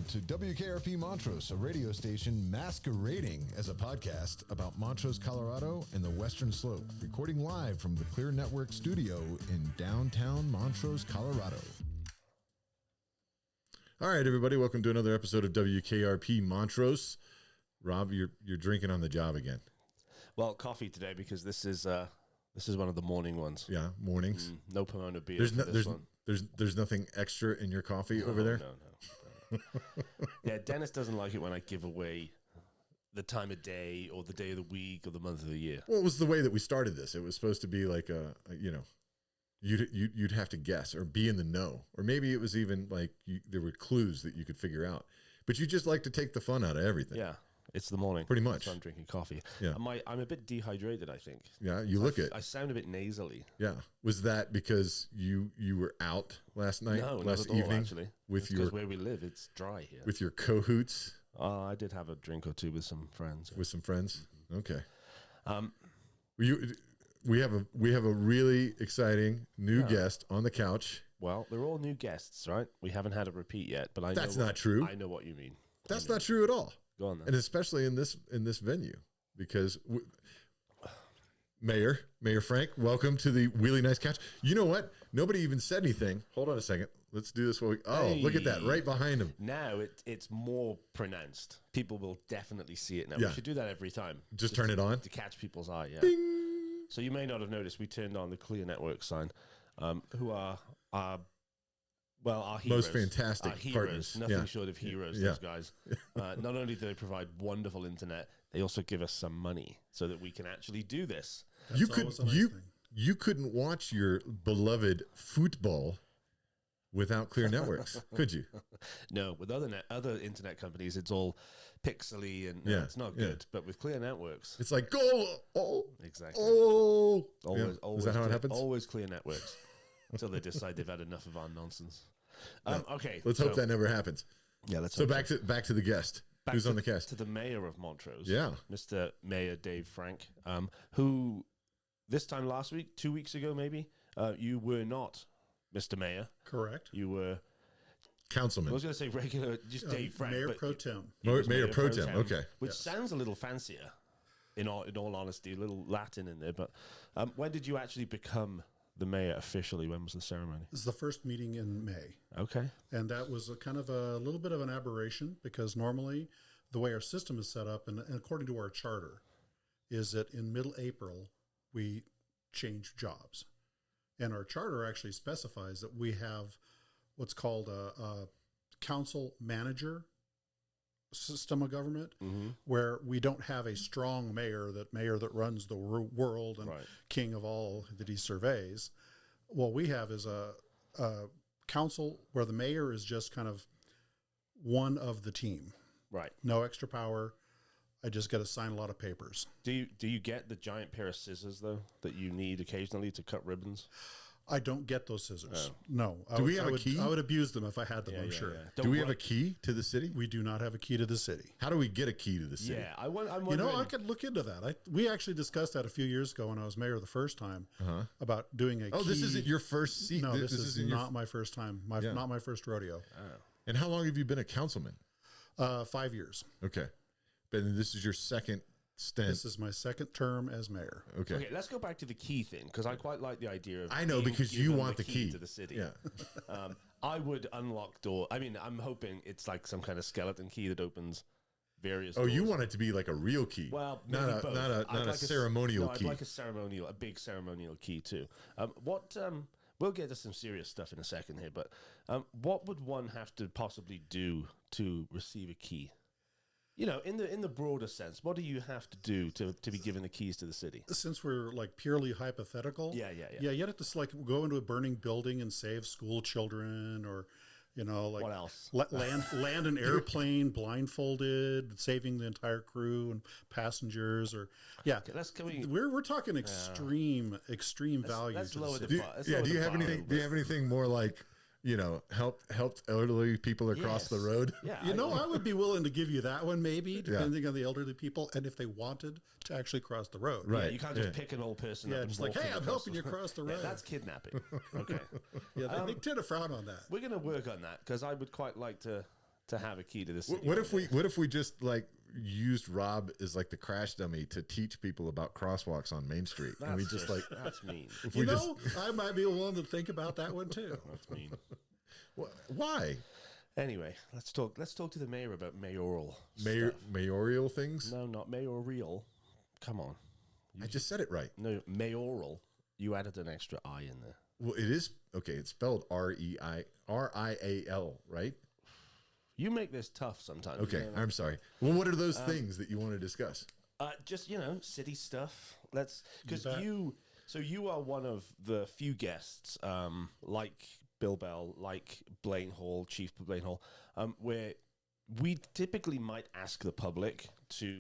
Welcome to WKRP Montrose, a radio station masquerading as a podcast about Montrose, Colorado and the Western Slope, recording live from the Clear Network studio in downtown Montrose, Colorado. All right, everybody, welcome to another episode of WKRP Montrose. Rob, you're drinking on the job again. Well, coffee today because this is one of the morning ones. Yeah, mornings. No Pomona beer. There's nothing extra in your coffee over there? No. Yeah, Dennis doesn't like it when I give away the time of day or the day of the week or the month of the year. Well, it was the way that we started this. It was supposed to be like you'd have to guess or be in the know, or maybe it was even like there were clues that you could figure out. But you just like to take the fun out of everything. Yeah, it's the morning. Pretty much. So I'm drinking coffee. Yeah. I'm a bit dehydrated, I think. Yeah, you look it. I sound a bit nasally. Yeah. Was that because you were out last night? No, last not at evening, all, actually. Because where we live, it's dry here. With your cahoots? I did have a drink or two with some friends. With some friends? Okay. We have a really exciting new guest on the couch. Well, they're all new guests, right? We haven't had a repeat yet, but That's not true. I know what you mean. That's not true at all. Go on then. And especially in this venue, because Mayor Frank, welcome to the really nice couch. You know what? Nobody even said anything. Hold on a second. Let's do this. Look at that right behind him. Now it's more pronounced. People will definitely see it now. Yeah. We should do that every time. Just turn it on to catch people's eye. Yeah. Ding. So you may not have noticed we turned on the Clear Network sign, who are our heroes. Most fantastic our heroes, partners. Nothing short of heroes, those guys. Not only do they provide wonderful internet, they also give us some money so that we can actually do this. You couldn't watch your beloved football without Clear Networks, could you? No, with other internet companies, it's all pixely and it's not good. Yeah. But with Clear Networks, it's like goal. Oh, exactly. Oh, always. Is that how it happens? Always Clear Networks until they decide they've had enough of our nonsense. Okay, let's hope that never happens. Yeah, let's. So back to the guest. Who's on the cast? To the mayor of Montrose. Yeah, Mr. Mayor DaveFrank, who this time last week, 2 weeks ago, maybe you were not Mr. Mayor. Correct. You were councilman. I was going to say regular, just DaveFrank. Mayor Pro Tem. Mayor Pro Tem. Okay. Which sounds a little fancier, in all honesty, a little Latin in there. But when did you actually become the mayor officially? When was the ceremony? This is the first meeting in May. Okay. And that was a kind of a little bit of an aberration because normally the way our system is set up and according to our charter is that in middle April we change jobs. And our charter actually specifies that we have what's called a council manager system of government, where we don't have a strong mayor that runs the world and king of all that he surveys. What we have is a council where the mayor is just kind of one of the team. Right. No extra power. I just got to sign a lot of papers. Do you get the giant pair of scissors though that you need occasionally to cut ribbons? I don't get those scissors. Oh. No. Do we have a key? I would abuse them if I had them, I'm sure. Yeah. Do we have a key to the city? We do not have a key to the city. How do we get a key to the city? Yeah, I'm wondering. I could look into that. We actually discussed that a few years ago when I was mayor the first time about doing a key. Oh, this isn't your first seat? No, this is not my first time. Not my first rodeo. Oh. And how long have you been a councilman? 5 years. Okay. But this is your second stint. This is my second term as mayor. Okay, let's go back to the key thing because I quite like the idea of. I know because you want the key to the city. Yeah, I would unlock door. I mean, I'm hoping it's like some kind of skeleton key that opens various. Oh, doors. you want it to be like a real key? Well, not a ceremonial key. I'd like a big ceremonial key too. We'll get to some serious stuff in a second here, but what would one have to possibly do to receive a key? You know, in the broader sense, what do you have to do to be given the keys to the city? Since we're like purely hypothetical, yeah. You have to like go into a burning building and save school children, or like what else? land an airplane blindfolded, saving the entire crew and passengers, or Okay, we're talking extreme value. Let's to lower the the city. bar. Do you have anything? Do you have anything more like? Helped elderly people across the road. Yeah, I would be willing to give you that one, maybe, depending on the elderly people, and if they wanted to actually cross the road. Right. Yeah, you can't just pick an old person up and just like, hey, I'm helping you cross the road. Yeah, that's kidnapping. Okay. They tend to frown on that. We're going to work on that because I would quite like to to have a key to the city. What if we just like used Rob as like the crash dummy to teach people about crosswalks on Main Street, and we just like that's mean. if You we know, I might be willing to think about that one too. That's mean. why Anyway, let's talk to the mayor about mayoral mayoral things? No, not mayoral. Come on. I just said it right. No, mayoral. You added an extra I in there. Well, it is okay. It's spelled RIAL, right? You make this tough sometimes. Okay, You know? I'm sorry. Well, what are those things that you want to discuss? Just city stuff. Because You bet. you are one of the few guests, like Bill Bell, like Blaine Hall, Chief Blaine Hall, where we typically might ask the public to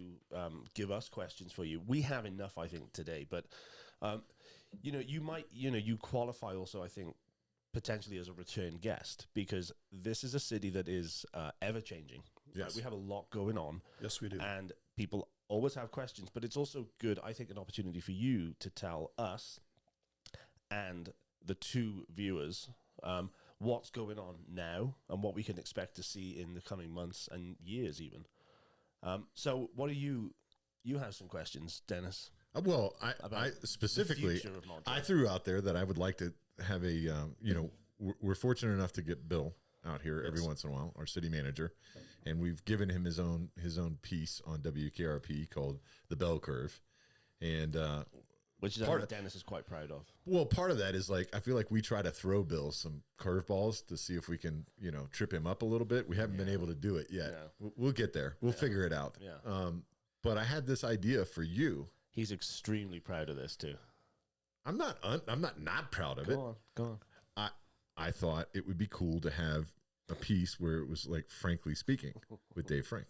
give us questions for you. We have enough, I think, today, but you might, you qualify also, I think, potentially as a return guest, because this is a city that is ever changing. Yes. We have a lot going on. Yes, we do. And people always have questions, but it's also good, I think, an opportunity for you to tell us and the two viewers what's going on now and what we can expect to see in the coming months and years even. So what are you have some questions, Dennis? Well, I specifically, the future of Montrose. I threw out there that I would like to have a, we're fortunate enough to get Bill out here every once in a while, our city manager, and we've given him his own piece on WKRP called The Bell Curve. And which is what Dennis is quite proud of. well, part of that is like, I feel like we try to throw Bill some curveballs to see if we can, trip him up a little bit. We haven't been able to do it yet. Yeah. We'll get there. We'll figure it out. Yeah. But I had this idea for you. He's extremely proud of this too. I'm not proud of it. Go on. I thought it would be cool to have a piece where it was like, frankly speaking, with DaveFrank.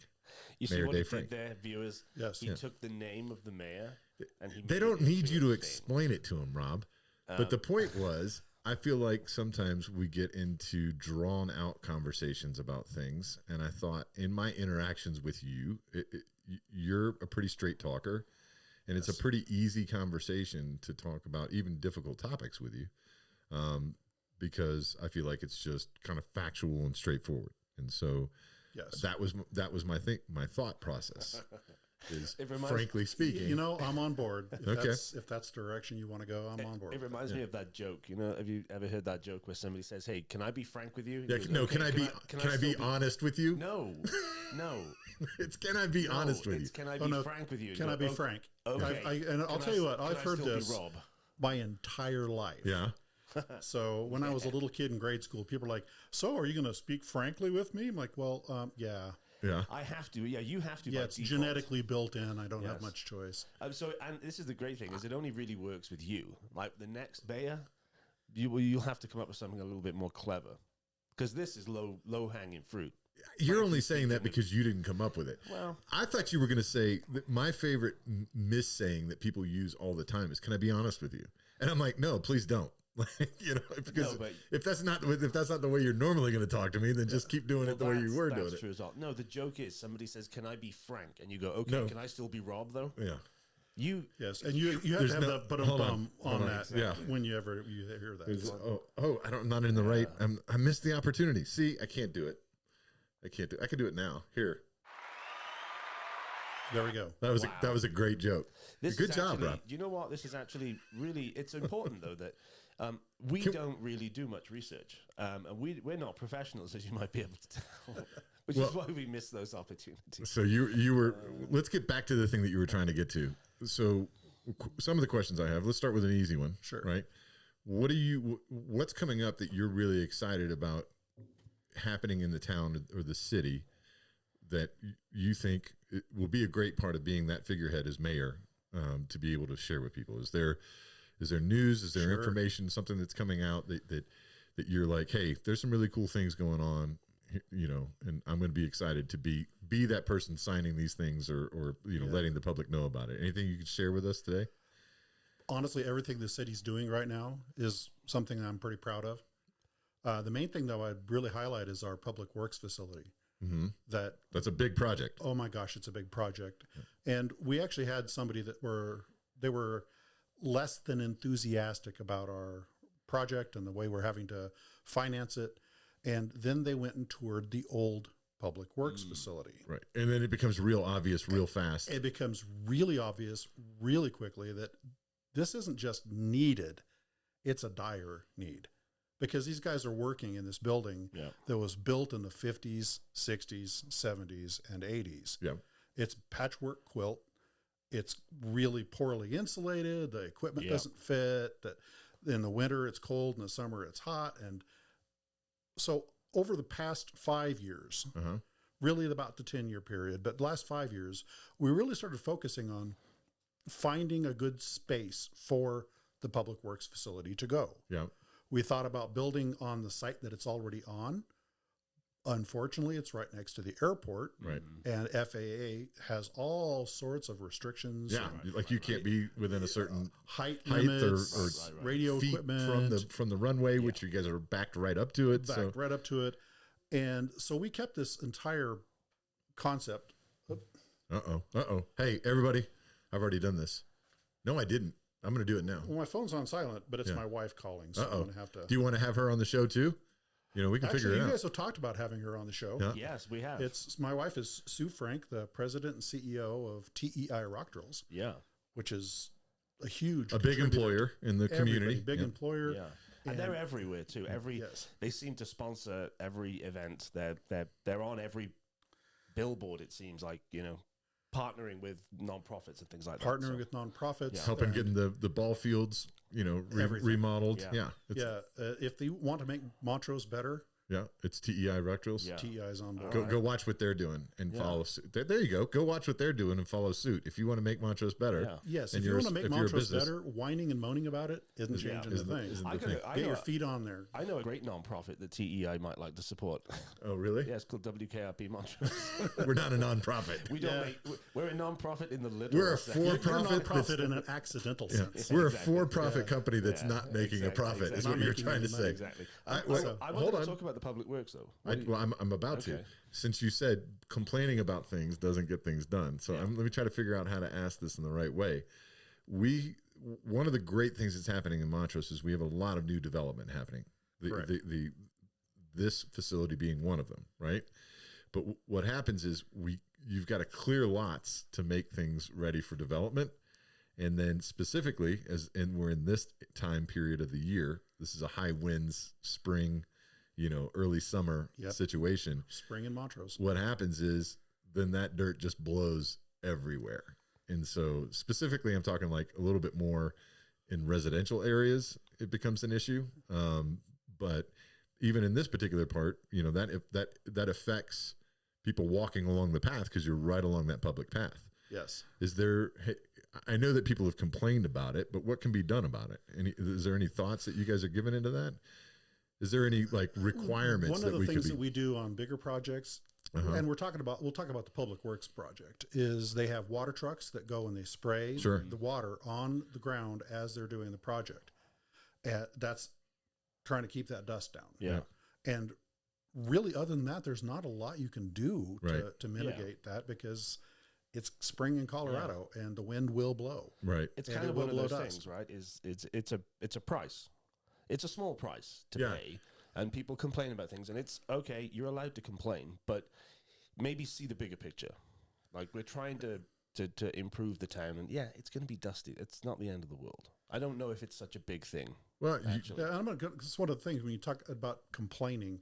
You see Mayor what he DaveFrank. did there, viewers? Yes. He took the name of the mayor and he They made don't it need into you to his name. explain it to them, Rob. But the point was, I feel like sometimes we get into drawn out conversations about things. And I thought in my interactions with you, you're a pretty straight talker. And it's a pretty easy conversation to talk about even difficult topics with you, because I feel like it's just kind of factual and straightforward. And so Yes. that was my thought process. Is It reminds- frankly speaking, You know, I'm on board. If Okay. if that's the direction you want to go, I'm on board. It reminds me of that joke. Have you ever heard that joke where somebody says, "Hey, can I be frank with you?" And yeah, he goes, no, "Okay, can I be still honest with you? No, no. It's can I be honest with you? It's can I Oh, be no. frank with you? Can I be frank? Okay. And I'll Can tell I- you what, can I've I heard still be this Rob? my entire life. Yeah. So when I was a little kid in grade school, people were like, "So, are you going to speak frankly with me?" I'm like, "Well, yeah, Yeah. I have to. Yeah, you have to. yeah, by it's default. genetically built in. I don't have Yes. much choice." And this is the great thing is it only really works with you. Like the next Bayer, you'll have to come up with something a little bit more clever, because this is low hanging fruit. You're only saying that because you didn't come up with it. Well, I thought you were going to say that my favorite missaying that people use all the time is, "Can I be honest with you?" And I'm like, "No, please don't." Because No, but- if that's not the way you're normally going to talk to me, then just keep doing it the way you were doing that's it. true as well. No, the joke is somebody says, "Can I be frank?" And you go, "Okay, No. can I still be Rob though?" Yeah. You Yes, and you have There's to have no- the but hold on on. that. Yeah. When you hear that. I'm not in the right. I missed the opportunity. See, I can't do it. I can do it now. Here. There we go. That was Wow. that was a great joke. This Good is job, actually, Rob. You know what? This is actually really. It's important though that we don't really do much research, and we're not professionals, as you might be able to tell, which is why we miss those opportunities. So you were. Let's get back to the thing that you were trying to get to. So some of the questions I have. Let's start with an easy one. Sure. Right. What's coming up that you're really excited about happening in the town or the city that you think it will be a great part of being that figurehead as mayor, to be able to share with people? Is there news? Is there Sure. information, something that's coming out that you're like, hey, there's some really cool things going on, and I'm going to be excited to be that person signing these things or letting the public know about it. Anything you could share with us today? Honestly, everything the city's doing right now is something I'm pretty proud of. The main thing, though, I'd really highlight is our public works facility. Mm-hmm. That's a big project. Oh my gosh, it's a big project. And we actually had somebody that were less than enthusiastic about our project and the way we're having to finance it. And then they went and toured the old public works facility. Right. And then it becomes real obvious real fast. It becomes really obvious really quickly that this isn't just needed, it's a dire need. Because these guys are working in this building that was built in the 50s, 60s, 70s, and 80s. Yeah. It's patchwork quilt. It's really poorly insulated. The equipment doesn't fit. That in the winter it's cold, in the summer it's hot. And so over the past 5 years, really about the 10-year period, but the last 5 years, we really started focusing on finding a good space for the public works facility to go. Yeah. We thought about building on the site that it's already on. Unfortunately, it's right next to the airport. Right. And FAA has all sorts of restrictions. Yeah. And Like you can't be within a certain height height limits, or radio feet equipment. from the runway, which you guys are backed right up to it. Backed right up to it. And so we kept this entire concept. Hey, everybody, I've already done this. No, I didn't. I'm going to do it now. Well, my phone's on silent, but it's my wife calling, so I'm going to have to. Do you want to have her on the show too? You know, we can figure it out. You guys have talked about having her on the show. Yeah. Yes, we have. It's my wife is Sue Frank, the president and CEO of TEI Rock Drills, Yeah. which is a huge, big employer in the community. Big employer. Yeah. And they're everywhere too. They seem to sponsor every event. They're on every billboard. It seems like, you know, partnering with nonprofits and things like that. Partnering with nonprofits, helping getting the ball fields, you know, remodeled. Yeah. If they want to make Montrose better, it's TEI Rock Drills. Yeah. TEI's on board. Go watch what they're doing and follow suit. There you go. Go watch what they're doing and follow suit. If you want to make Montrose better. Yes, if you want to make Montrose better, whining and moaning about it isn't changing the thing. Get your feet on there. I know a great nonprofit that TEI might like to support. Oh, really? Yeah, it's called WKRPMontrose. We're not a nonprofit. We don't make. We're a nonprofit in the literal. We're a for-profit. Profit in an accidental sense. We're a for-profit company that's not making a profit. Is what you're trying to say. Exactly. I wanted to talk about the public works though. I'm about to. Since you said complaining about things doesn't get things done, so let me try to figure out how to ask this in the right way. One of the great things that's happening in Montrose is we have a lot of new development happening. This facility being one of them, right? But what happens is you've got to clear lots to make things ready for development, and then specifically and we're in this time period of the year. This is a high winds spring, early summer situation. Spring in Montrose. What happens is then that dirt just blows everywhere. And so specifically, I'm talking like a little bit more in residential areas, it becomes an issue. But even in this particular part, that affects people walking along the path because you're right along that public path. Yes. I know that people have complained about it, but what can be done about it? Is there any thoughts that you guys are giving into that? Is there any requirements? One of the things that we do on bigger projects, and we'll talk about the public works project, is they have water trucks that go and they spray the water on the ground as they're doing the project. That's trying to keep that dust down. Yeah. And really, other than that, there's not a lot you can do to mitigate that because it's spring in Colorado and the wind will blow. Right. It's kind of one of those things, right? It's a price. It's a small price to pay, and people complain about things, and it's okay. You're allowed to complain, but maybe see the bigger picture. Like we're trying to improve the town, and it's going to be dusty. It's not the end of the world. I don't know if it's such a big thing. Well, it's one of the things when you talk about complaining.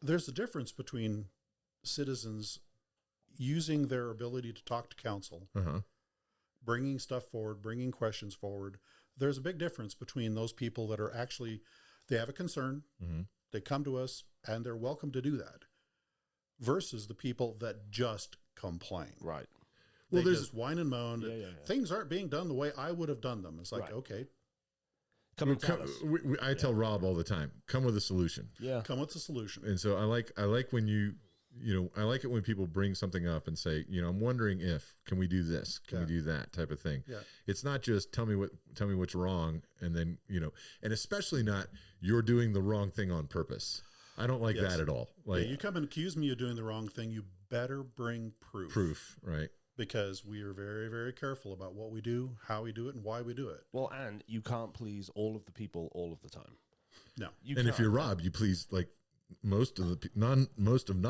There's a difference between citizens using their ability to talk to council, bringing stuff forward, bringing questions forward. There's a big difference between those people that are actually, they have a concern, they come to us, and they're welcome to do that, versus the people that just complain. Right. They just whine and moan. Things aren't being done the way I would have done them. It's like, okay. Come and tell us. I tell Rob all the time, come with a solution. Yeah. Come with a solution. And so I like when I like it when people bring something up and say, I'm wondering can we do this? Can we do that type of thing? Yeah. It's not just tell me what's wrong. And then, and especially not you're doing the wrong thing on purpose. I don't like that at all. Like you come and accuse me of doing the wrong thing. You better bring proof. Right. Because we are very, very careful about what we do, how we do it, and why we do it. Well, and you can't please all of the people all of the time. No. If you're Rob, you please most of none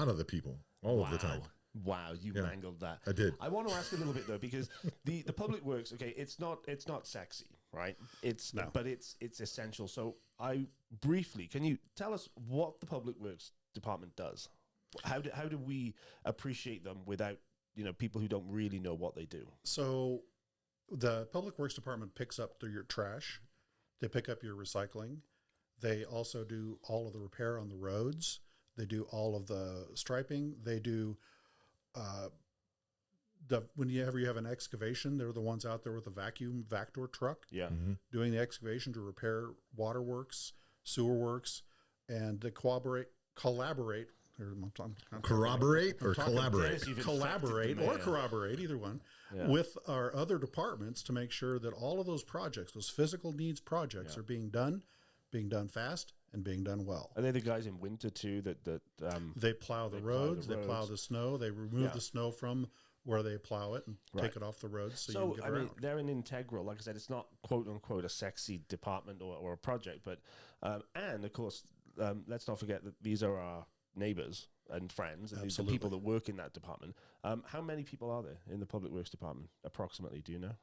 of the people. all of the time. Wow, you mangled that. I did. I want to ask a little bit though, because the public works, okay, it's not sexy, right? But it's essential. So can you tell us what the public works department does? How do we appreciate them without, people who don't really know what they do? So the Public Works Department picks up your trash. They pick up your recycling. They also do all of the repair on the roads. They do all of the striping. They do whenever you have an excavation, they're the ones out there with a vector truck doing the excavation to repair waterworks, sewer works, and to collaborate, either one, with our other departments to make sure that all of those projects, those physical needs projects, are being done fast and being done well. Are they the guys in winter too that they plow the roads, they plow the snow, they remove the snow from where they plow it and take it off the roads so you can get around. They're an integral, like I said, it's not quote unquote a sexy department or a project, but and of course let's not forget that these are our neighbors and friends and these are people that work in that department. How many people are there in the Public Works Department approximately, do you know?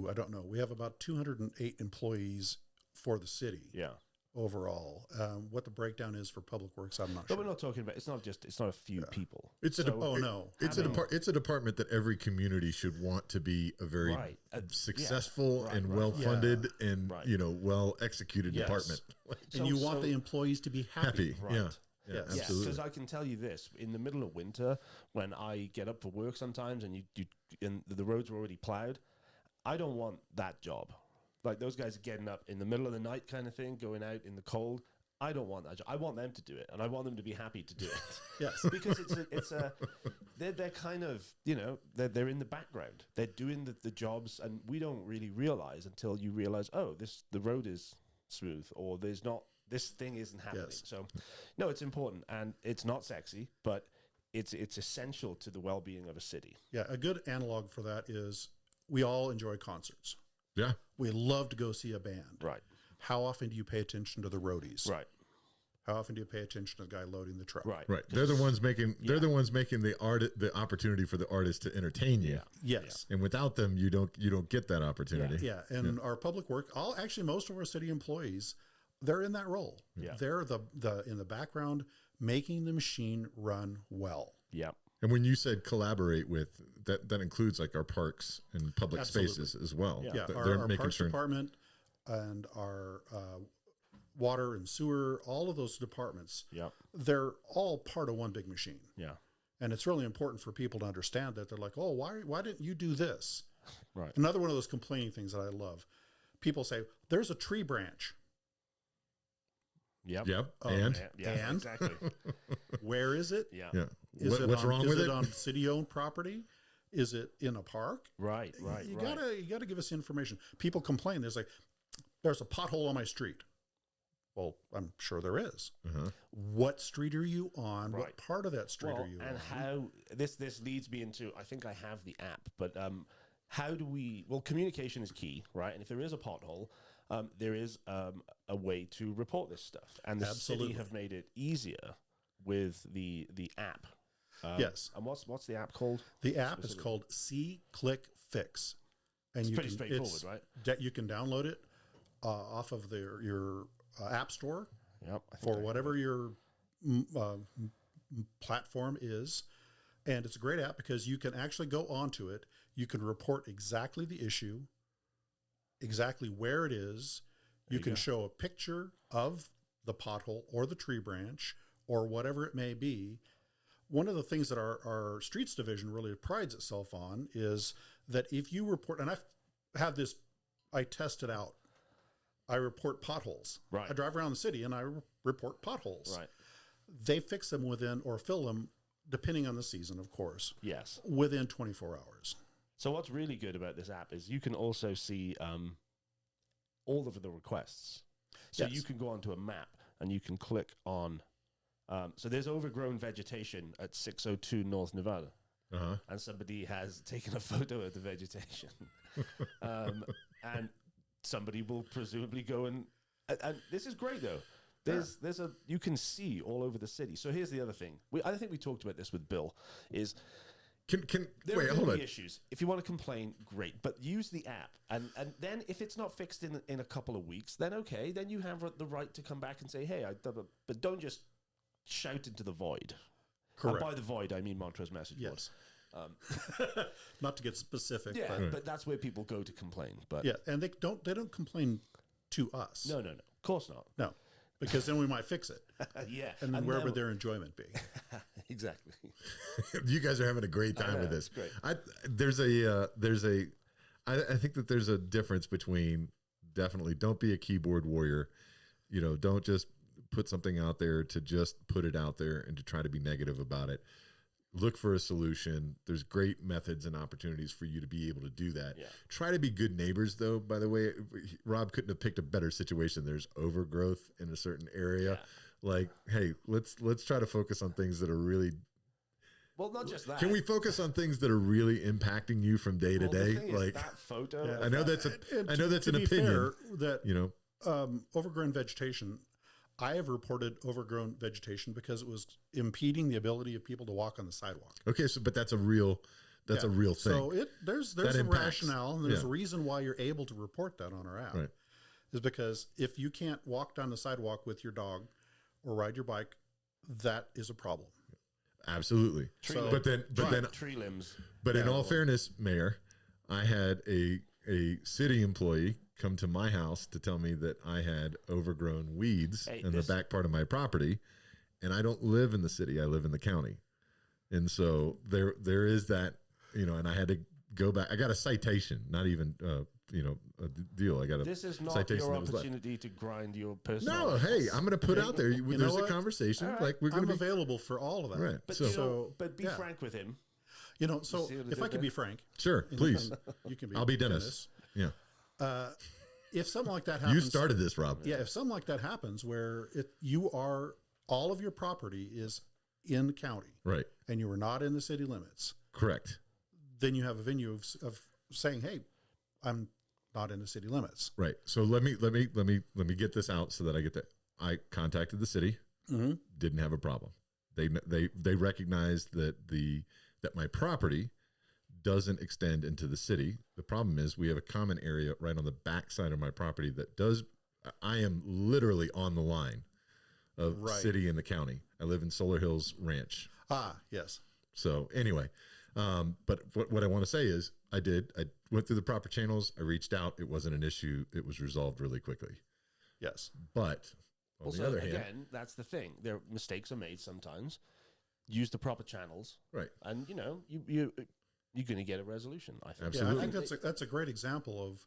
I don't know. We have about 208 employees for the city. Yeah. Overall, what the breakdown is for Public Works, I'm not sure. But we're not talking about. It's not a few people. It's a department that every community should want to be a very successful and well funded and well executed department. And you want the employees to be happy. Right. Yeah, absolutely. Because I can tell you this: in the middle of winter, when I get up for work sometimes, and the roads are already plowed, I don't want that job. Like those guys are getting up in the middle of the night kind of thing, going out in the cold. I don't want that job. I want them to do it, and I want them to be happy to do it. Yes, because they're kind of, they're in the background. They're doing the jobs, and we don't really realize until you realize, the road is smooth, or this thing isn't happening. Yes. So, no, it's important, and it's not sexy, but it's essential to the well-being of a city. Yeah, a good analog for that is we all enjoy concerts. Yeah. We love to go see a band. Right. How often do you pay attention to the roadies? Right. How often do you pay attention to the guy loading the truck? Right. They're the ones making the opportunity for the artist to entertain you. Yeah. Yes. And without them you don't get that opportunity. Yeah. And our public work, most of our city employees, they're in that role. Yeah. They're the in the background making the machine run well. Yeah. And when you said collaborate with, that includes like our parks and public spaces as well. Yeah, our parks department and our water and sewer, all of those departments, they're all part of one big machine. Yeah. And it's really important for people to understand that. They're like, oh, why didn't you do this? Right. Another one of those complaining things that I love. People say, there's a tree branch. Yep. And exactly. Where is it? Yeah. What's wrong with it? Is it on city-owned property? Is it in a park? Right. You gotta give us information. People complain. There's a pothole on my street. Well, I'm sure there is. What street are you on? Right. What part of that street are you on? And how this leads me into, I think I have the app, but how do we? Well, communication is key, right? And if there is a pothole, there is a way to report this stuff, and the city have made it easier with the app. Yes. And what's the app called? The app is called See Click Fix, and it's pretty straightforward, right? You can download it off of your app store. Yep. For whatever your platform is, and it's a great app because you can actually go onto it. You can report exactly the issue, exactly where it is. You can show a picture of the pothole or the tree branch or whatever it may be. One of the things that our streets division really prides itself on is that if you report, and I've had this, I test it out. I report potholes. Right. I drive around the city and I report potholes. Right. They fix them or fill them, depending on the season, of course. Yes. Within 24 hours. So what's really good about this app is you can also see all of the requests. So you can go onto a map and you can click on. So there's overgrown vegetation at 602 North Nevada. And somebody has taken a photo of the vegetation. And somebody will presumably go and this is great though. There's a you can see all over the city. So here's the other thing. I think we talked about this with Bill. Is there wait, are hold going to on. be issues. If you want to complain, great. But use the app. And then if it's not fixed in a couple of weeks, then okay. Then you have the right to come back and say, hey, but don't just shout into the void. Correct. And by the void, I mean Montrose message board. Yes. Not to get specific. Yeah, but that's where people go to complain. But Yeah, and they don't complain to us. no. Of course not. No, because then we might fix it. Yeah. And then where would their enjoyment be? Exactly. You guys are having a great time with this. Great. I think that there's a difference between definitely don't be a keyboard warrior. Don't just put something out there to just put it out there and to try to be negative about it. Look for a solution. There's great methods and opportunities for you to be able to do that. Yeah. Try to be good neighbors, though. By the way, Rob couldn't have picked a better situation. There's overgrowth in a certain area. Yeah. Like, hey, let's try to focus on things that are really. Well, not just that. Can we focus on things that are really impacting you from day to The day? thing is, Like, that photo. Yeah. I know that's To an be opinion. fair, that You know, overgrown vegetation. I have reported overgrown vegetation because it was impeding the ability of people to walk on the sidewalk. okay, but that's a real thing. So there's That a impacts. rationale, and there's Yeah. a reason why you're able to report that on our app. Right. Is because if you can't walk down the sidewalk with your dog or ride your bike, that is a problem. Absolutely. So- But then, tree limbs. but in Yeah, all well- fairness, Mayor, I had a city employee come to my house to tell me that I had overgrown weeds in the back part of my property, and I don't live in the city. I live in the county, and so there is that, and I had to go back. I got a citation, not even a deal. I got a This is not citation your that was left. opportunity to grind your personal. No, hey, I'm going to put out there. There's a what? conversation. Right. Like we're going I'm to be available for all of that. right. But, So but be yeah. frank with him. So See what I if did I could there? be frank, sure, please. you can be. I'll be Dennis. Yeah, If something like that happens, you started this, Rob. Yeah, if something like that happens, where all of your property is in the county, Right. and you are not in the city limits, Correct. then you have a venue of saying, "Hey, I'm not in the city limits." Right. So let me get this out so that I get that. I contacted the city. Mm-hmm. Didn't have a problem. They recognized that that my property doesn't extend into the city. The problem is we have a common area right on the back side of my property that does. I am literally on the line of Right. city and the county. I live in Solar Hills Ranch. Yes. So anyway, but what I want to say is I went through the proper channels. I reached out. It wasn't an issue. It was resolved really quickly. Yes. But on Also, the other hand, again, that's the thing. There mistakes are made sometimes. Use the proper channels, right. and you're going to get a resolution. I think. Absolutely. Yeah, I think that's a great example of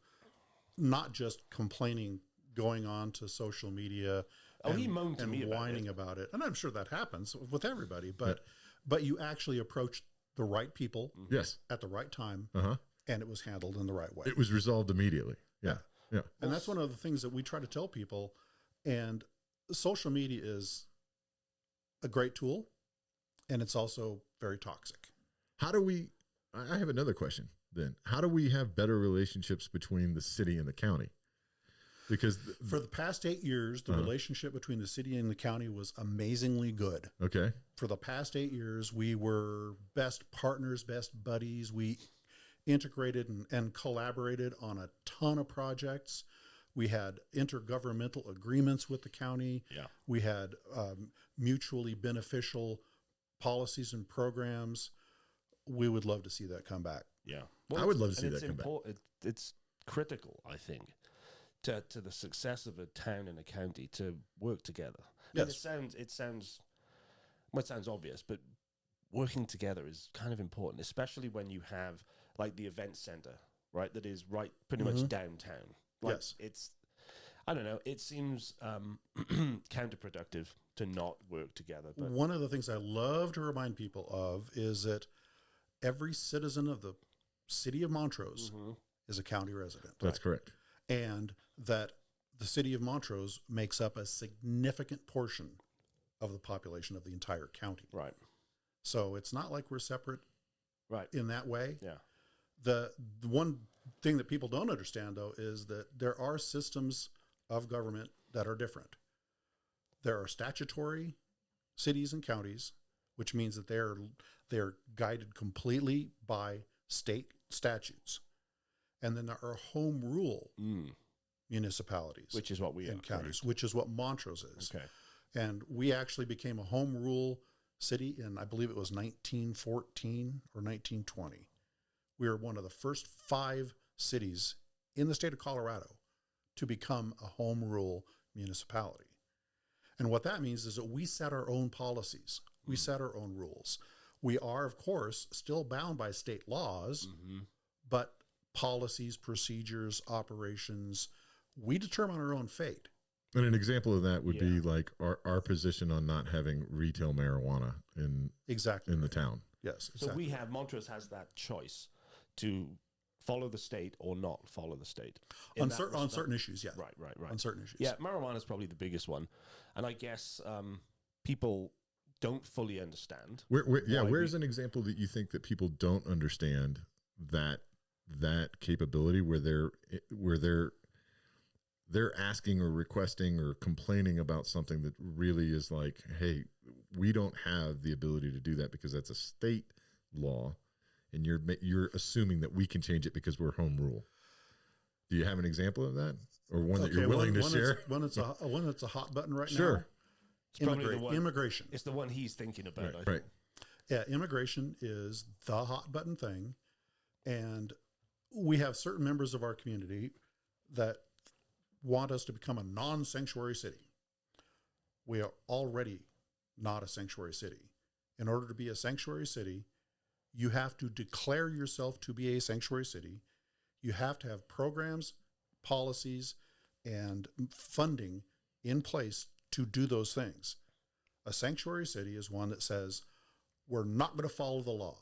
not just complaining, going on to social media. Oh, he moaned to me about whining about it, and I'm sure that happens with everybody. But you actually approached the right people Yes. at the right time, Uh-huh. and it was handled in the right way. It was resolved immediately. Yeah. Yeah. And that's one of the things that we try to tell people. And social media is a great tool, and it's also very toxic. How do we, I have another question then. How do we have better relationships between the city and the county? Because, For the past 8 years, the relationship between the city and the county was amazingly good. okay. For the past 8 years, we were best partners, best buddies. We integrated and collaborated on a ton of projects. We had intergovernmental agreements with the county. Yeah. We had mutually beneficial policies and programs. We would love to see that come back. Yeah, I would love to and see it's that come back. It's critical, I think, to the success of a town and a county to work together. Yes. And it sounds obvious, but working together is kind of important, especially when you have like the event center, right? That is right pretty much downtown. Like, Yes. it's, I don't know, it seems counterproductive to not work together. But One of the things I love to remind people of is that every citizen of the city of Montrose is a county resident. That's correct. And that the city of Montrose makes up a significant portion of the population of the entire county. right, So it's not like we're separate right, in that way. yeah, The one thing that people don't understand, though, is that there are systems of government that are different. There are statutory cities and counties, which means that they're guided completely by state statutes. And then there are home rule municipalities. Which is what we are. And counties, which is what Montrose is. Okay. And we actually became a home rule city in, I believe it was 1914 or 1920. We were one of the first 5 cities in the state of Colorado to become a home rule municipality. And what that means is that we set our own policies. We set our own rules. We are, of course, still bound by state laws, but policies, procedures, operations, we determine our own fate. And an example of that would be like our position on not having retail marijuana in the town. Yes, exactly. So Montrose has that choice to follow the state or not follow the state. On certain issues, yeah. Right. On certain issues. Yeah, marijuana is probably the biggest one. And I guess people don't fully understand. Where's an example that you think that people don't understand that capability where they're asking or requesting or complaining about something that really is like, hey, we don't have the ability to do that because that's a state law, and you're assuming that we can change it because we're home rule. Do you have an example of that, or one that you're willing to share? One that's a hot button right now. Sure. Immigration. It's the one he's thinking about. Right. Yeah, immigration is the hot button thing, and we have certain members of our community that want us to become a non-sanctuary city. We are already not a sanctuary city. In order to be a sanctuary city, you have to declare yourself to be a sanctuary city. You have to have programs, policies, and funding in place to do those things. A sanctuary city is one that says, we're not going to follow the law.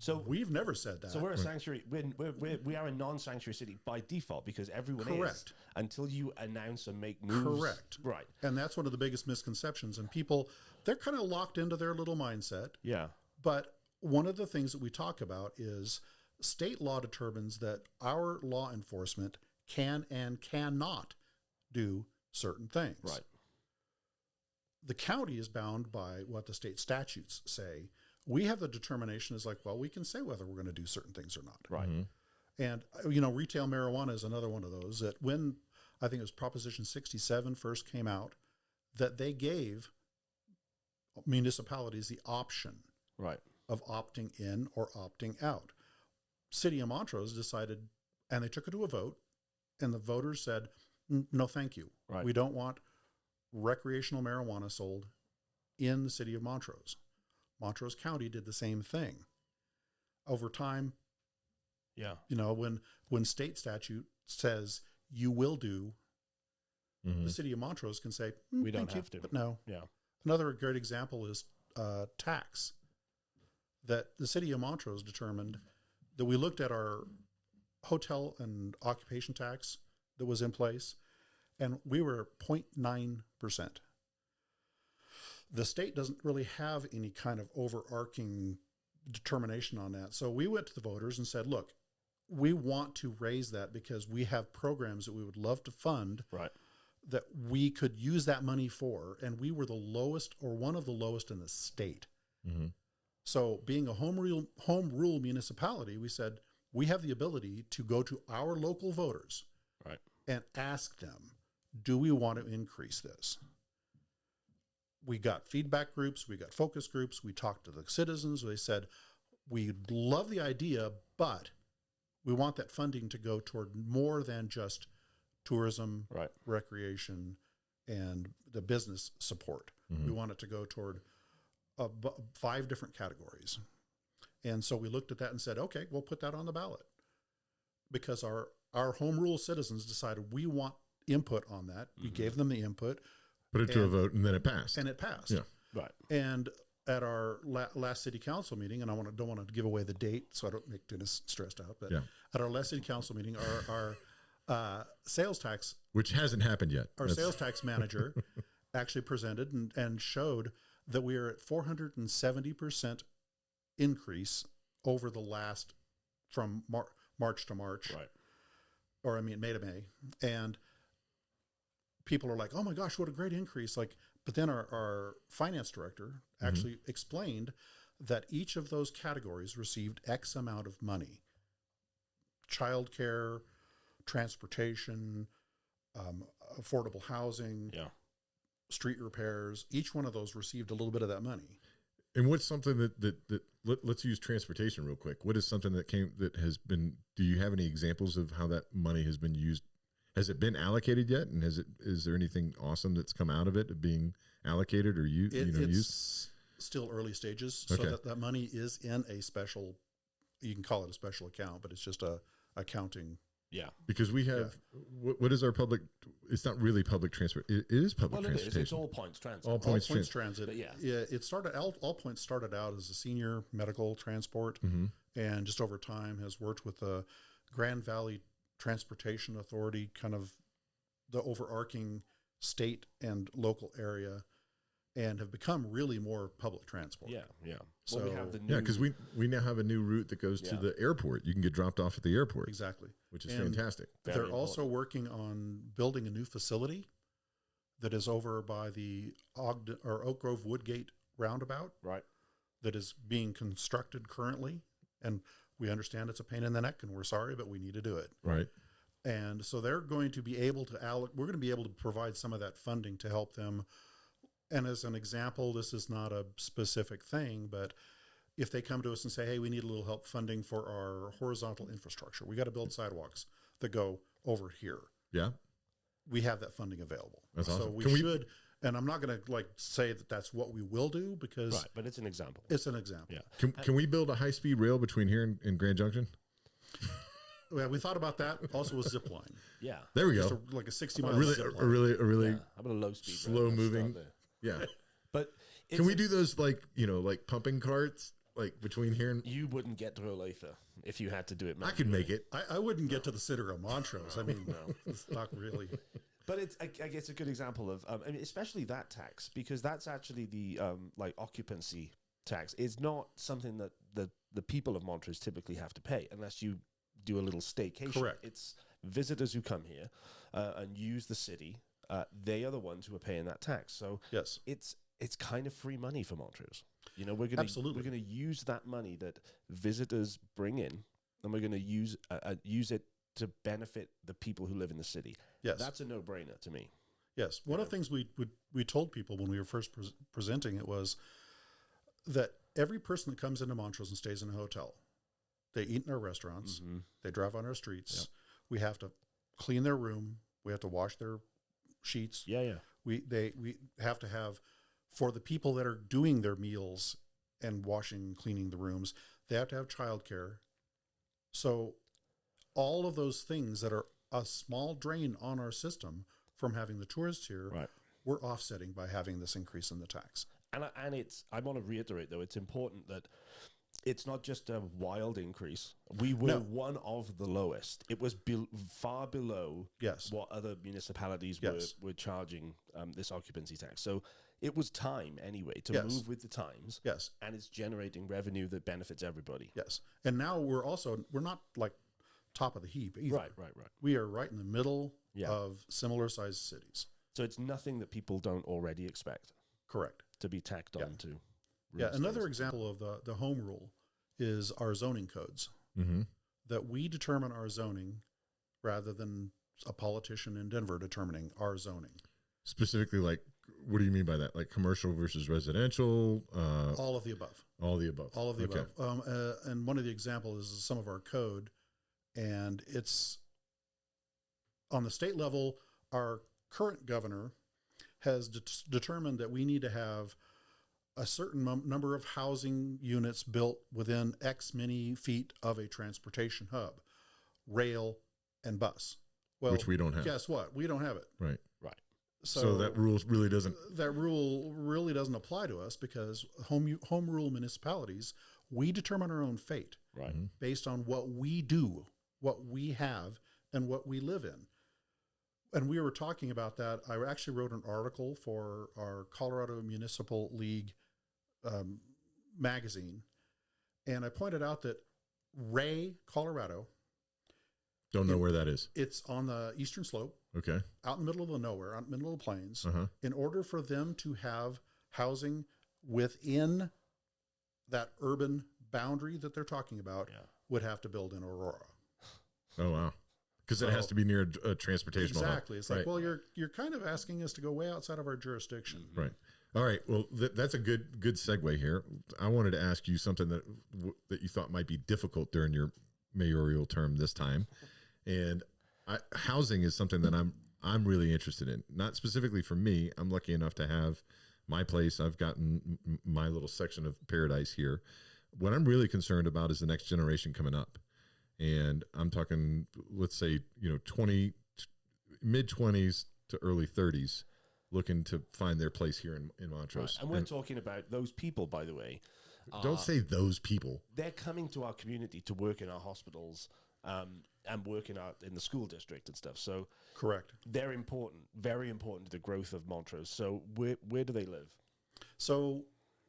So we've never said that. So we're a sanctuary. We are a non-sanctuary city by default because everyone is until you announce and make moves. Correct. Right. And that's one of the biggest misconceptions. And people, they're kind of locked into their little mindset. Yeah. But one of the things that we talk about is state law determines that our law enforcement can and cannot do certain things. Right. The county is bound by what the state statutes say. We have the determination is like, well, we can say whether we're going to do certain things or not. Right. And, retail marijuana is another one of those that when I think it was Proposition 67 first came out, that they gave municipalities the option of opting in or opting out. City of Montrose decided, and they took it to a vote, and the voters said, no, thank you. Right. We don't want recreational marijuana sold in the city of Montrose. Montrose County did the same thing. Over time, when state statute says you will do, the city of Montrose can say, we don't have to. But no. Yeah. Another great example is tax. That the city of Montrose determined that we looked at our hotel and occupation tax that was in place, and we were 0.9%. The state doesn't really have any kind of overarching determination on that. So we went to the voters and said, look, we want to raise that because we have programs that we would love to fund that we could use that money for. And we were the lowest or one of the lowest in the state. So being a home rule municipality, we said, we have the ability to go to our local voters and ask them, do we want to increase this? We got feedback groups, we got focus groups, we talked to the citizens. They said, we love the idea, but we want that funding to go toward more than just tourism, recreation, and the business support. We want it to go toward 5 different categories. And so we looked at that and said, okay, we'll put that on the ballot. Because our home rule citizens decided we want input on that. We gave them the input. Put it to a vote, and then it passed. And it passed. Yeah. Right. And at our last city council meeting, and I don't want to give away the date so I don't make Dennis stressed out, but at our last city council meeting, our sales tax... Which hasn't happened yet. Our sales tax manager actually presented and showed that we are at 470% increase over the last, from March to March. Right. Or, May to May. And people are like, oh my gosh, what a great increase. Like, but then our finance director actually explained that each of those categories received X amount of money. Childcare, transportation, affordable housing, street repairs. Each one of those received a little bit of that money. And what's something let's use transportation real quick. What is something that has been, do you have any examples of how that money has been used? Has it been allocated yet? And is there anything awesome that's come out of it of being allocated or used? It's still early stages. Okay. So that money is in a special, you can call it a special account, but it's just a accounting. Yeah. Because we have, what is our public, it's not really public transport. It is public transportation. It's all points transit. All points transit. But It started, all points started out as a senior medical transport, and just over time has worked with the Grand Valley Transportation Authority, kind of the overarching state and local area, and have become really more public transport. Yeah. So we have the new, because we now have a new route that goes to the airport. You can get dropped off at the airport. Exactly. Which is fantastic. They're also working on building a new facility that is over by the Oak Grove Woodgate roundabout. Right. That is being constructed currently. And we understand it's a pain in the neck, and we're sorry, but we need to do it. Right. And so they're going to be able to we're going to be able to provide some of that funding to help them. And as an example, this is not a specific thing, but if they come to us and say, hey, we need a little help funding for our horizontal infrastructure, we got to build sidewalks that go over here. Yeah. We have that funding available. That's awesome. So we should, and I'm not going to say that that's what we will do, because right, but it's an example. It's an example. Yeah. Can we build a high-speed rail between here and Grand Junction? Well, we thought about that. Also a zip line. Yeah. There we Just go. like a 60-mile Really, zip a line. really How about a low speed, slow moving. Yeah. But can we do those like pumping carts like between here and? You wouldn't get to Olathe if you had to do it. I could make it. I wouldn't get to the center of Montrose. I mean, no, it's not really. But it's, I guess, a good example of, I mean, especially that tax, because that's actually the like occupancy tax. It's not something that the people of Montrose typically have to pay unless you do a little staycation. Correct. It's visitors who come here and use the city. They are the ones who are paying that tax. So yes, it's kind of free money for Montrose. You know, we're going to use that money that visitors bring in, and we're going to use it to benefit the people who live in the city. Yes, that's a no-brainer to me. Yes, one of the things we told people when we were first presenting it was that every person that comes into Montrose and stays in a hotel, they eat in our restaurants, they drive on our streets. We have to clean their room. We have to wash their sheets. We have to have, for the people that are doing their meals and washing and cleaning the rooms, they have to have childcare. So all of those things that are a small drain on our system from having the tourists here, we're offsetting by having this increase in the tax. And I want to reiterate, though, it's important that it's not just a wild increase. We were one of the lowest. It was far below what other municipalities were charging this occupancy tax. So it was time anyway to move with the times. Yes. And it's generating revenue that benefits everybody. Yes. And now we're not like top of the heap either. Right. We are right in the middle of similar sized cities. So it's nothing that people don't already expect. Correct. To be tacked on to. Yeah. Another example of the home rule is our zoning codes, that we determine our zoning rather than a politician in Denver determining our zoning. Specifically, like, what do you mean by that? Like commercial versus residential? All of the above. All of the above. All of the above. And one of the examples is some of our code, and it's on the state level, our current governor has determined that we need to have a certain number of housing units built within X many feet of a transportation hub, rail and bus. Well, which we don't have. Guess what? We don't have it. Right. So that rule really doesn't. That rule really doesn't apply to us because home rule municipalities, we determine our own fate based on what we do, what we have, and what we live in. And we were talking about that. I actually wrote an article for our Colorado Municipal League magazine, and I pointed out that Ray, Colorado, Don't know where that is. It's on the eastern slope, Okay. out in the middle of the nowhere, out in the middle of the plains. Uh-huh. In order for them to have housing within that urban boundary that they're talking about, would have to build in Aurora. Oh, wow. Because it has to be near a transportational hub. Exactly. It's like, well, you're kind of asking us to go way outside of our jurisdiction. Right. All right. Well, that's a good segue here. I wanted to ask you something that you thought might be difficult during your mayoral term this time, and housing is something that I'm really interested in. Not specifically for me. I'm lucky enough to have my place. I've gotten my little section of paradise here. What I'm really concerned about is the next generation coming up, and I'm talking, let's say, mid-20s to early 30s. Looking to find their place here in Montrose. Right. And we're talking about those people, by the way. Don't say those people. They're coming to our community to work in our hospitals and work in the school district and stuff. So correct. They're important, very important to the growth of Montrose. So where do they live? So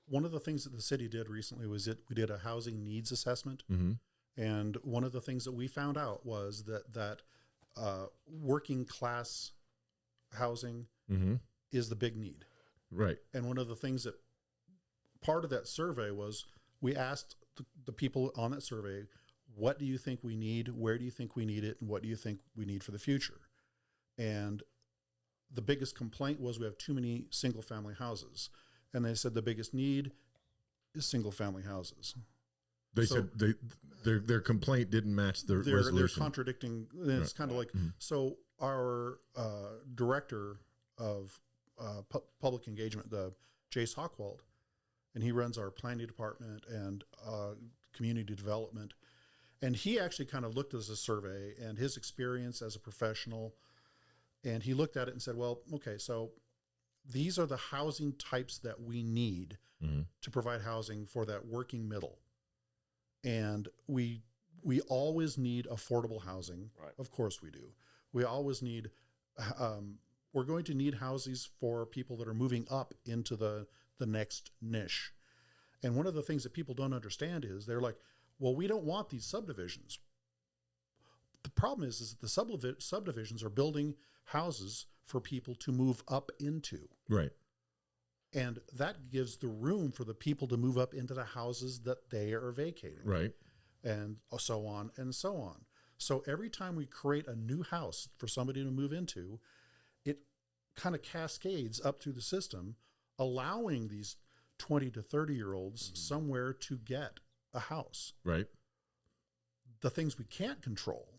one of the things that the city did recently was we did a housing needs assessment. Mm-hmm. And one of the things that we found out was that working class housing mm-hmm. is the big need. Right. And one of the things that part of that survey was we asked the people on that survey, what do you think we need? Where do you think we need it? And what do you think we need for the future? And the biggest complaint was we have too many single family houses. And they said the biggest need is single family houses. They said their complaint didn't match the resolution. They're contradicting. And it's kind of like, so our director of public engagement, Jace Hockwald, and he runs our planning department and community development. And he actually kind of looked at this survey and his experience as a professional. And he looked at it and said, well, okay, so these are the housing types that we need to provide housing for that working middle. And we always need affordable housing. Right. Of course we do. We always need, we're going to need houses for people that are moving up into the next niche. And one of the things that people don't understand is they're like, well, we don't want these subdivisions. The problem is that the subdivisions are building houses for people to move up into. Right. And that gives the room for the people to move up into the houses that they are vacating. Right. And so on and so on. So every time we create a new house for somebody to move into, it kind of cascades up through the system, allowing these 20 to 30-year-olds somewhere to get a house. Right. The things we can't control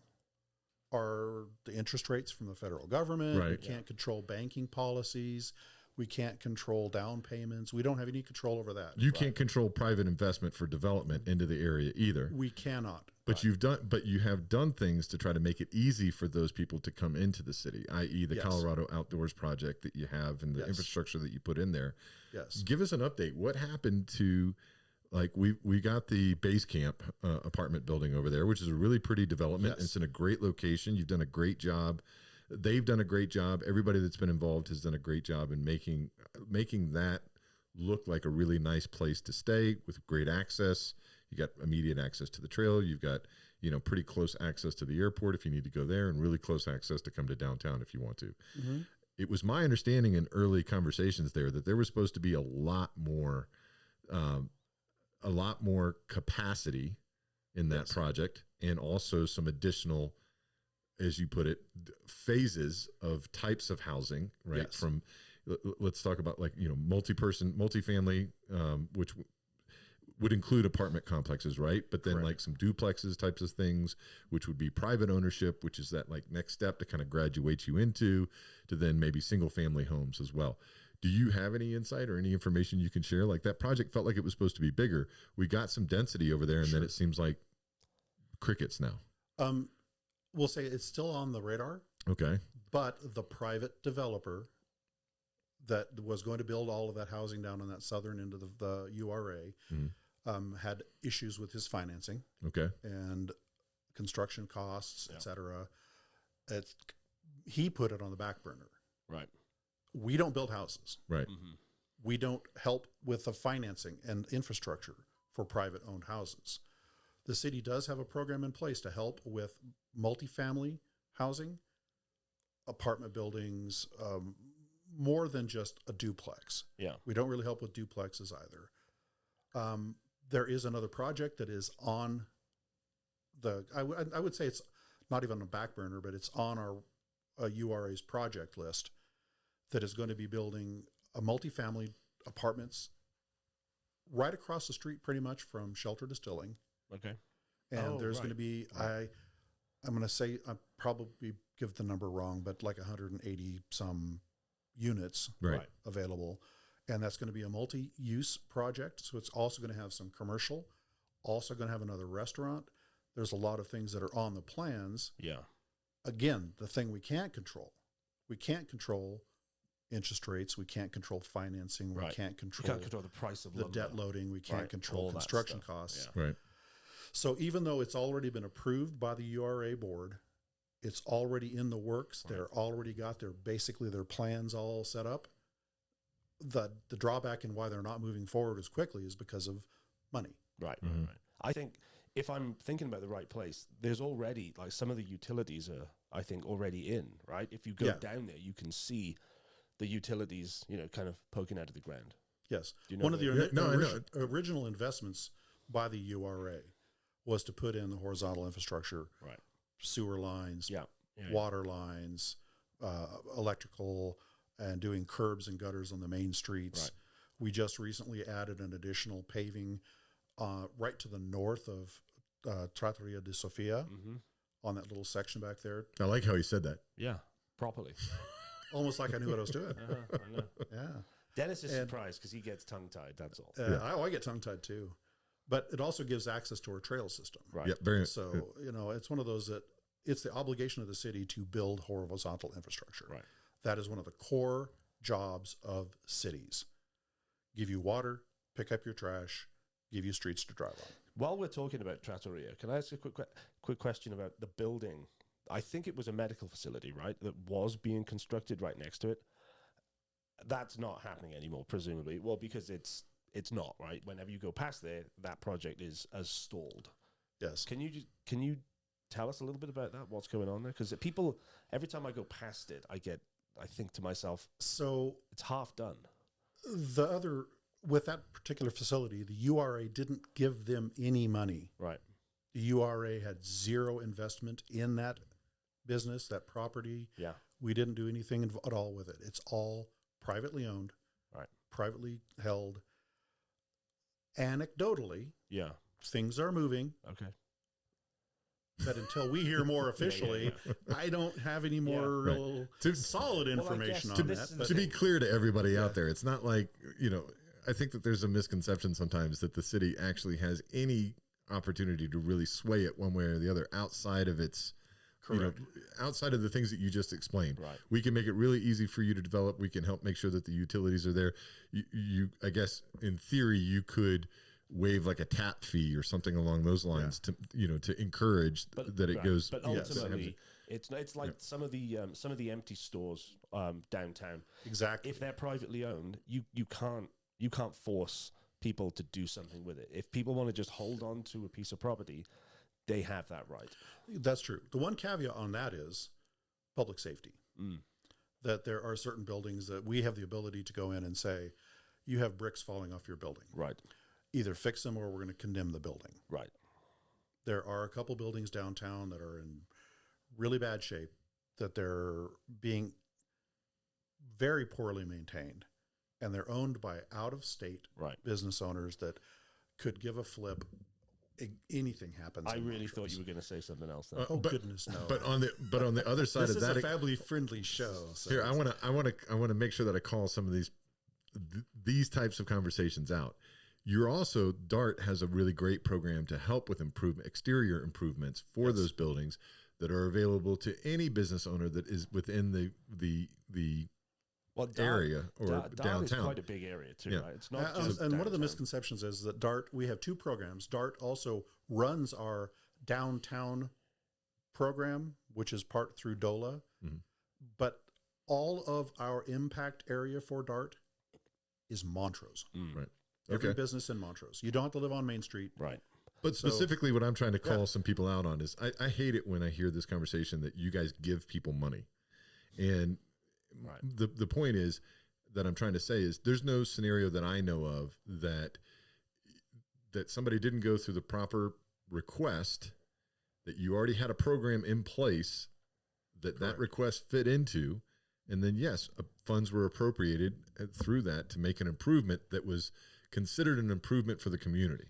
are the interest rates from the federal government. Right. We can't control banking policies. We can't control down payments. We don't have any control over that. You can't control private investment for development into the area either. We cannot. But you have done things to try to make it easy for those people to come into the city, i.e. the Colorado Outdoors project that you have and the infrastructure that you put in there. Yes. Give us an update. What happened to, like, we got the base camp apartment building over there, which is a really pretty development. Yes. It's in a great location. You've done a great job. They've done a great job. Everybody that's been involved has done a great job in making that look like a really nice place to stay with great access. You got immediate access to the trail. You've got, pretty close access to the airport if you need to go there, and really close access to come to downtown if you want to. Mm-hmm. It was my understanding in early conversations there that there was supposed to be a lot more capacity in that project, and also some additional, as you put it, phases of types of housing, right? Yes. From, let's talk about multifamily, which would include apartment complexes, right? But then like some duplexes types of things, which would be private ownership, which is that like next step to kind of graduate you into, to then maybe single family homes as well. Do you have any insight or any information you can share? Like that project felt like it was supposed to be bigger. We got some density over there, and then it seems like crickets now. We'll say it's still on the radar. Okay. But the private developer that was going to build all of that housing down on that southern end of the URA had issues with his financing. Okay. And construction costs, et cetera. He put it on the back burner. Right. We don't build houses. Right. Mm-hmm. We don't help with the financing and infrastructure for private owned houses. The city does have a program in place to help with multifamily housing, apartment buildings, more than just a duplex. Yeah. We don't really help with duplexes either. There is another project that is on I would say it's not even on a back burner, but it's on our URA's project list that is going to be building a multifamily apartments right across the street pretty much from Shelter Distilling. Okay. And there's going to be, I'm going to say, I probably give the number wrong, but like 180 some units available. And that's going to be a multi-use project. So it's also going to have some commercial, also going to have another restaurant. There's a lot of things that are on the plans. Yeah. Again, the thing we can't control interest rates. We can't control financing. We can't control the price of the debt loading. We can't control all construction costs. Yeah. Right. So even though it's already been approved by the URA board, it's already in the works. They're already got their plans all set up. The drawback in why they're not moving forward as quickly is because of money. Right. I think if I'm thinking about the right place, there's already like some of the utilities are, I think, already in, right? If you go down there, you can see the utilities, kind of poking out of the ground. Yes. Do you know One of the original investments by the URA was to put in the horizontal infrastructure, sewer lines, water lines, electrical, and doing curbs and gutters on the main streets. Right. We just recently added an additional paving right to the north of Trattoria di Sofia on that little section back there. I like how he said that. Yeah, properly. Almost like I knew what I was doing. I know. Yeah. Dennis is surprised because he gets tongue-tied, that's all. I get tongue-tied too. But it also gives access to our trail system. Right. Yeah, So, it's one of those that it's the obligation of the city to build horizontal infrastructure. Right. That is one of the core jobs of cities. Give you water, pick up your trash, give you streets to drive on. While we're talking about Trattoria, can I ask a quick question about the building? I think it was a medical facility, right, that was being constructed right next to it. That's not happening anymore, presumably. Well, because it's not, right? Whenever you go past there, that project is as stalled. Yes. Can you tell us a little bit about that? What's going on there? Because people, every time I go past it, I think to myself, so it's half done. With that particular facility, the URA didn't give them any money. Right. The URA had zero investment in that business, that property. Yeah. We didn't do anything at all with it. It's all privately owned, privately held. Anecdotally, things are moving. Okay. But until we hear more officially, I don't have any more real solid information on that. But to be clear to everybody out there, it's not like, I think that there's a misconception sometimes that the city actually has any opportunity to really sway it one way or the other outside of its, outside of the things that you just explained. Right. We can make it really easy for you to develop. We can help make sure that the utilities are there. You I guess in theory, you could waive like a tap fee or something along those lines to encourage that it goes. But ultimately, it's like some of the empty stores downtown. Exactly. If they're privately owned, you can't force people to do something with it. If people want to just hold on to a piece of property, they have that right. That's true. The one caveat on that is public safety. That there are certain buildings that we have the ability to go in and say, you have bricks falling off your building. Right. Either fix them or we're going to condemn the building. Right. There are a couple buildings downtown that are in really bad shape, that they're being very poorly maintained, and they're owned by out-of-state business owners that could give a flip. Anything happens. I really thought you were going to say something else. Then. Goodness no! But on the other side this of that, is a family-friendly show. So here, I want to make sure that I call some of these types of conversations out. You're also, DART has a really great program to help with exterior improvements for those buildings that are available to any business owner that is within the area or DART downtown. is quite a big area too, right? It's not just and downtown. one of the misconceptions is that DART, we have two programs. DART also runs our downtown program, which is part through DOLA, but all of our impact area for DART is Montrose. Right. Every business in Montrose. You don't have to live on Main Street. Right. But specifically, what I'm trying to call some people out on is I hate it when I hear this conversation that you guys give people money. And the point is that I'm trying to say is there's no scenario that I know of that somebody didn't go through the proper request, that you already had a program in place that request fit into. And then, yes, funds were appropriated through that to make an improvement that was considered an improvement for the community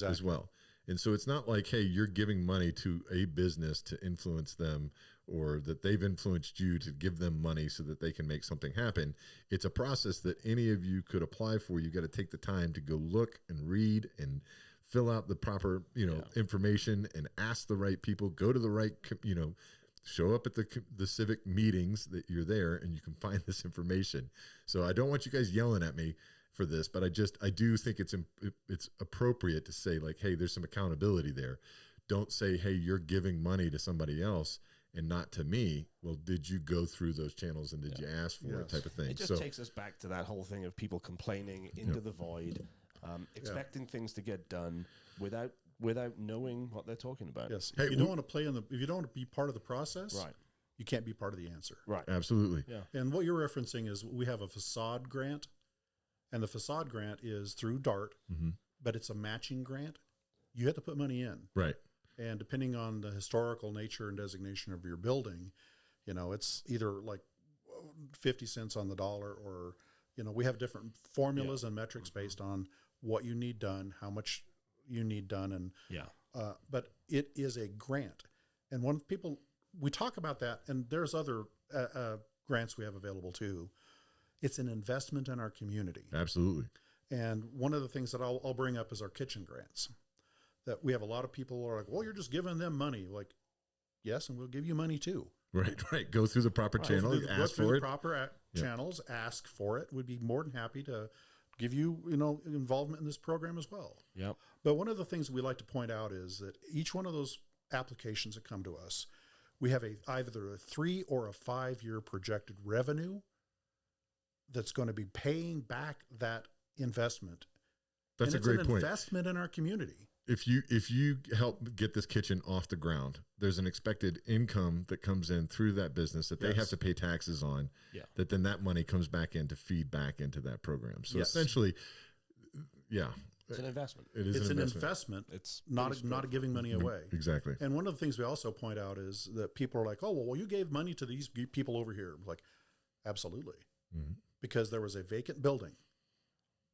as well. And so it's not like, hey, you're giving money to a business to influence them, or that they've influenced you to give them money so that they can make something happen. It's a process that any of you could apply for. You've got to take the time to go look and read and fill out the proper, information and ask the right people, go to the right, show up at the civic meetings that you're there, and you can find this information. So I don't want you guys yelling at me for this, but I do think it's appropriate to say, like, hey, there's some accountability there. Don't say, hey, you're giving money to somebody else and not to me. Well, did you go through those channels and did you ask for it, type of thing? It just takes us back to that whole thing of people complaining into the void, expecting things to get done without knowing what they're talking about. Yes. Hey, if you don't want to play if you don't want to be part of the process, right, you can't be part of the answer. Right. Absolutely. Yeah. And what you're referencing is we have a facade grant, and the facade grant is through DART, but it's a matching grant. You have to put money in. Right. And depending on the historical nature and designation of your building, it's either like 50 cents on the dollar, or, we have different formulas and metrics based on what you need done, how much you need done. And, but it is a grant. And when we talk about that, and there's other grants we have available too. It's an investment in our community. Absolutely. And one of the things that I'll bring up is our kitchen grants. That we have a lot of people who are like, well, you're just giving them money. Like, yes, and we'll give you money too. Right. Go through the proper channel, ask for it. Proper channels, ask for it. We'd be more than happy to give you, involvement in this program as well. Yep. But one of the things we like to point out is that each one of those applications that come to us, we have either a 3 or a 5 year projected revenue that's going to be paying back that investment. That's a great point. It's an investment in our community. If you help get this kitchen off the ground, there's an expected income that comes in through that business that they have to pay taxes on, that then that money comes back in to feed back into that program. So essentially, it's an investment. It's an investment. It's not giving money away. Exactly. And one of the things we also point out is that people are like, oh, well, you gave money to these people over here. Like, absolutely. Because there was a vacant building.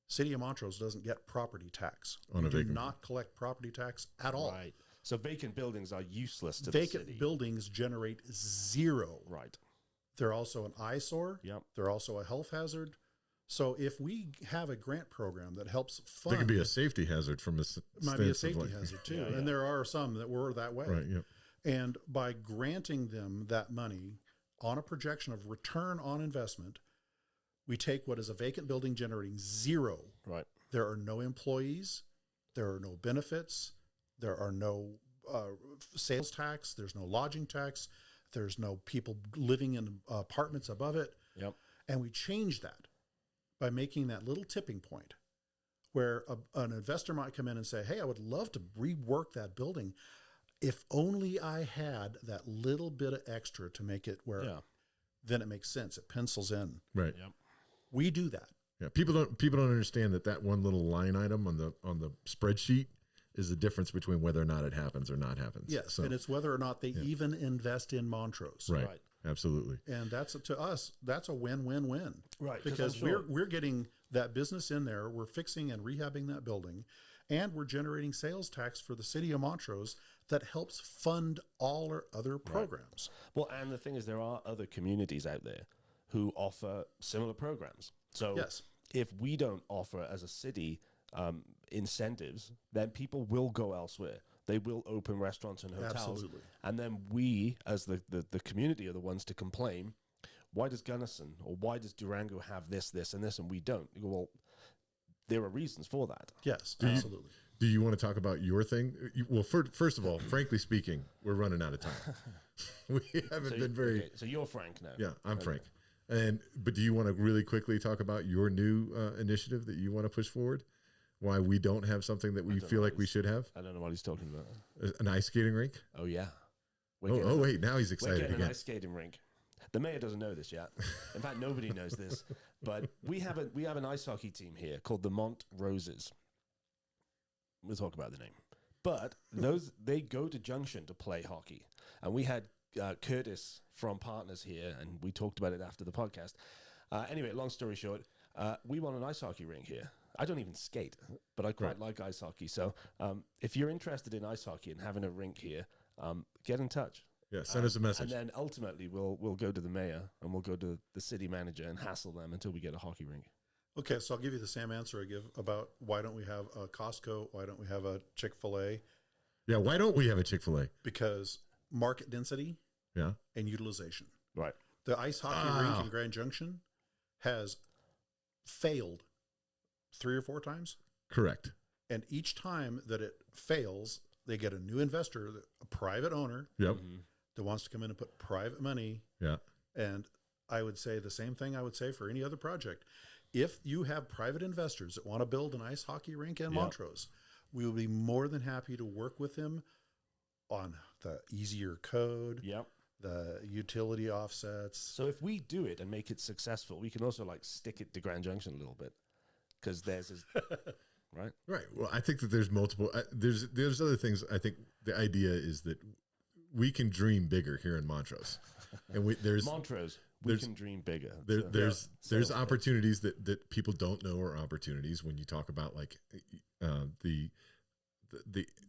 City of Montrose doesn't get property tax. We do not collect property tax at all. Right. So vacant buildings are useless to the city. Vacant buildings generate zero. Right. They're also an eyesore. Yep. They're also a health hazard. So if we have a grant program that helps fund... They can be a safety hazard from a might be a safety hazard too. And there are some that were that way. Right, yep. And by granting them that money on a projection of return on investment, we take what is a vacant building generating zero. Right. There are no employees. There are no benefits. There are no sales tax. There's no lodging tax. There's no people living in apartments above it. Yep. And we change that by making that little tipping point where an investor might come in and say, hey, I would love to rework that building if only I had that little bit of extra to make it where then it makes sense. It pencils in. Right. Yep. We do that. Yeah. People don't understand that one little line item on the spreadsheet is the difference between whether or not it happens or not happens. Yes. And it's whether or not they even invest in Montrose. Right. Absolutely. And to us, that's a win-win-win. Right. Because we're getting that business in there. We're fixing and rehabbing that building, and we're generating sales tax for the city of Montrose that helps fund all our other programs. Well, and the thing is, there are other communities out there who offer similar programs. So if we don't offer as a city incentives, then people will go elsewhere. They will open restaurants and hotels. Absolutely. And then we, as the community, are the ones to complain. Why does Gunnison or why does Durango have this, and this, and we don't? You go, well, there are reasons for that. Yes, absolutely. Do you want to talk about your thing? Well, first of all, frankly speaking, we're running out of time. We haven't been very... Okay, so you're Frank now. Yeah, I'm Frank. But do you want to really quickly talk about your new initiative that you want to push forward? why we don't have something that we feel like we should have? I don't know what he's talking about. An ice skating rink? Oh, yeah. Oh, wait, now he's We're excited getting again. an ice skating rink. The mayor doesn't know this yet. In fact, nobody knows this. But we have an ice hockey team here called the Montroses. We'll talk about the name. But they go to Junction to play hockey. And we had Curtis from Partners here, and we talked about it after the podcast. Anyway, long story short, we want an ice hockey rink here. I don't even skate, but I quite like ice hockey. So if you're interested in ice hockey and having a rink here, get in touch. Yeah, send us a message. And then ultimately we'll go to the mayor and we'll go to the city manager and hassle them until we get a hockey rink. Okay, so I'll give you the same answer I give about why don't we have a Costco, why don't we have a Chick-fil-A? Yeah, why don't we have a Chick-fil-A? Because market density and utilization. Right. The ice hockey rink in Grand Junction has failed 3 or 4 times. Correct. And each time that it fails, they get a new investor, a private owner Yep. that wants to come in and put private money. Yeah. And I would say the same thing I would say for any other project. If you have private investors that want to build an ice hockey rink in Montrose, we will be more than happy to work with them on the easier code, the utility offsets. So if we do it and make it successful, we can also like stick it to Grand Junction a little bit because theirs is right. Right. Well, I think that there's multiple. There's other things. I think the idea is that we can dream bigger here in Montrose, and there's Montrose. We can dream bigger. There's opportunities that people don't know are opportunities when you talk about like the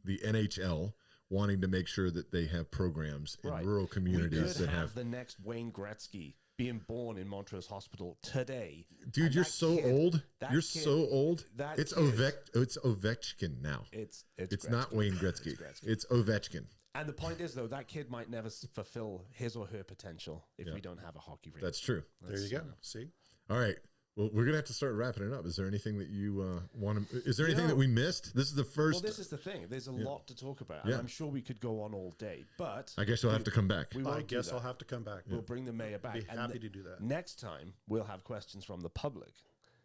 NHL wanting to make sure that they have programs in rural communities we that could have the next Wayne Gretzky being born in Montrose Hospital today. Dude, you're so old. You're so old. It's Ovechkin now. It's not Wayne Gretzky. It's Ovechkin. And the point is, though, that kid might never fulfill his or her potential if we don't have a hockey rink. That's true. There you go. See? All right. Well, we're gonna have to start wrapping it up. Is there anything that you want to? Is there anything that we missed? This is the first. Well, this is the thing. There's a lot to talk about. And I'm sure we could go on all day, but I guess you'll have to come back. I guess I'll have to come back. We'll bring the mayor back. Be happy to do that. Next time, we'll have questions from the public.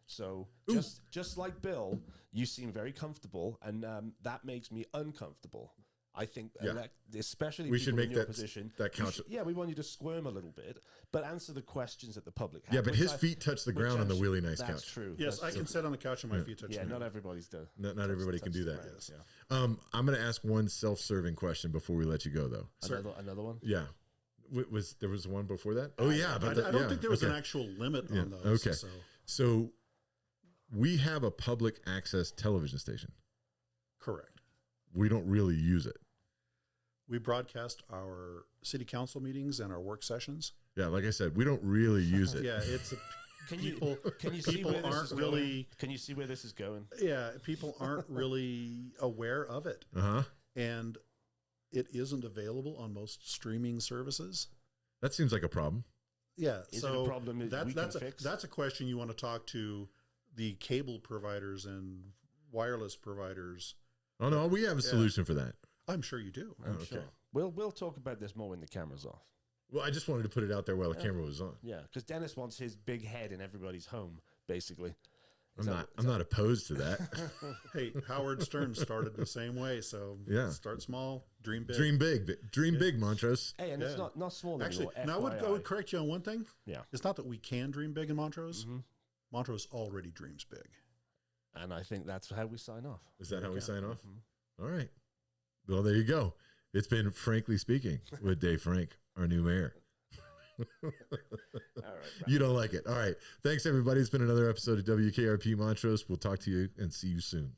So just like Bill, you seem very comfortable, and that makes me uncomfortable. I think, especially we people should make in your that position, that couch. We want you to squirm a little bit, but answer the questions that the public have. Yeah, but his feet touch the ground on the really nice That's couch. true. Yes, I can sit on the couch and my feet touch. Yeah, not everybody's does. Not everybody can do that. Yes. I'm going to ask one self-serving question before we let you go, though. Another one. Yeah, there was one before that? Oh yeah, I don't think there was an actual limit on those. Okay, so we have a public access television station. Correct. We don't really use it. We broadcast our city council meetings and our work sessions. Yeah, like I said, we don't really use it. Yeah, it's Can you see where this is going? Can you see where this is going? Yeah, people aren't really aware of it. And it isn't available on most streaming services. That seems like a problem. Yeah, is it a problem that's a question you want to talk to the cable providers and wireless providers. Oh no, we have a solution for that. I'm sure you do. I'm sure. We'll talk about this more when the camera's off. Well, I just wanted to put it out there while the camera was on. Yeah, because Dennis wants his big head in everybody's home, basically. I'm not opposed to that. Hey, Howard Stern started the same way, so start small, dream big. Dream big, Montrose. Hey, and it's not small anymore. Actually, now I would correct you on one thing. Yeah. It's not that we can dream big in Montrose. Montrose already dreams big. And I think that's how we sign off. Is that how we sign off? All right. Well, there you go. It's been Frankly Speaking with DaveFrank, our new mayor. All right. You don't like it. All right. Thanks, everybody. It's been another episode of WKRP Montrose. We'll talk to you and see you soon.